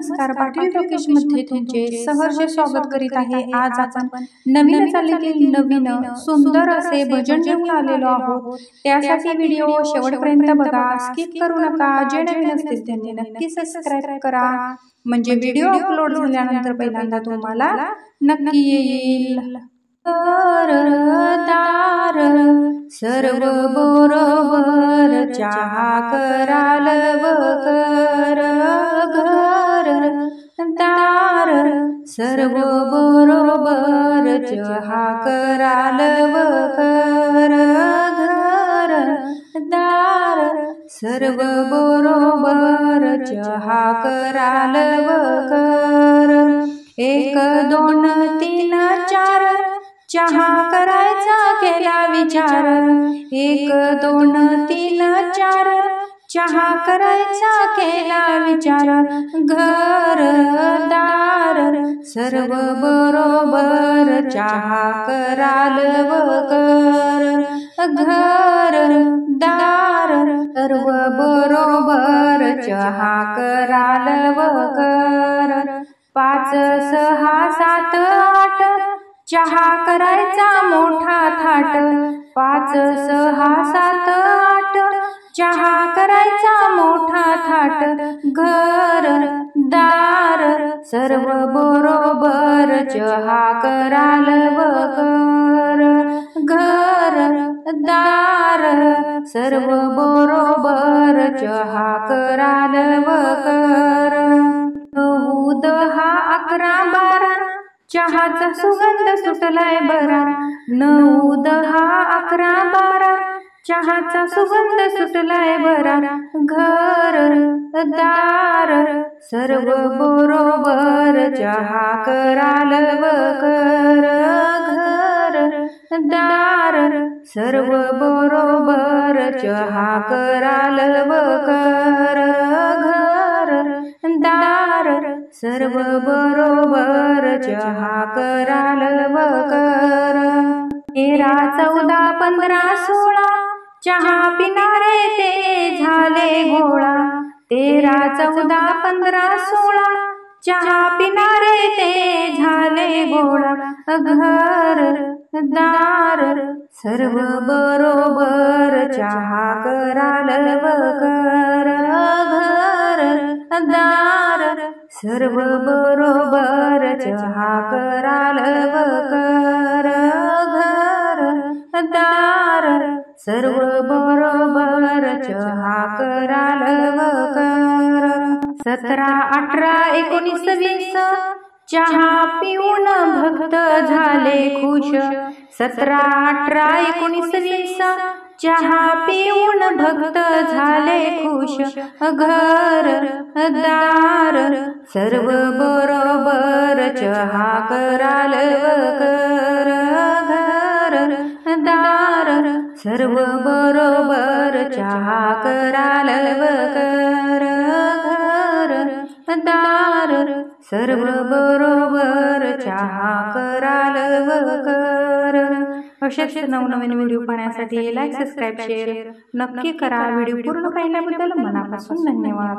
नमस्कार, पाटील टॉकीज मध्ये तुमचे सहर्ष स्वागत करीत आहे। आज आपण नवीन चालीतील नवीन सुंदर असे भजन घेऊन आलेलो आहोत। त्यासाठी व्हिडिओ शेवटपर्यंत बघा, स्किप करू नका। जे नवीन असतील त्यांनी नक्की सबस्क्राइब करा, म्हणजे व्हिडिओ अपलोड झाल्यानंतर पहिल्यांदा तुम्हाला नक्की येईल। दार सर्व बरोबर चहा कराल वकर, घर दार सर्व बरोबर चहा कराल वकर, घर दार सर्व बरोबर चहा कराल वकर। 1 2 3 4 चहा करायचा केला विचार, 1 2 3 4 चहा करायचा केला विचार, घर दार सर्व बरोबर चहा कराल वकर, घर दार सर्व बरोबर चहा कराल वकर। 5 6 7 8 चहा करायचा मोठा थाट, 5 6 7 8 चहा करायचा मोठा थाट, घर दार सर्व बरोबर चहा कराल वकर, घर दार सर्व बरोबर चहा कराल वकर। 9 10 11 12 चहाचा सुगंध सुटलाय बरा, 9 10 11 12 चहाचा सुगंध सुटलाय बरा, घर दार सर्व बरोबर चहा कराल वकर, घर दार सर्व बरोबर चहा कराल वकर, घर दार सर्व बरोबर चहा कराल वकर। 13 14 15 16 चहा पिणारे ते झाले गोळा, 13 14 15 16 चहा पिणारे ते झाले गोळा, घर दार सर्व बरोबर चहा कराल वकर, घर दार सर्व बरोबर चहा कराल वकर, घर दार सर्व बरोबर चहा कराल वकर। 17 18 19 20 चहा पिऊन भक्त झाले खुश, 17 18 19 20 चहा पिऊन भक्त झाले खुश, घर दार सर्व बरोबर चहा कराल वकर, घर दार सर्व बरोबर चहा कराल वकर, घर दार सर्व बरोबर चहा कराल वकर। अशाच नवनवीन व्हिडिओ पाहण्यासाठी लाईक सबस्क्राइब शेअर नक्की करा। व्हिडिओ पूर्ण पाहिल्याबद्दल मनापासून धन्यवाद।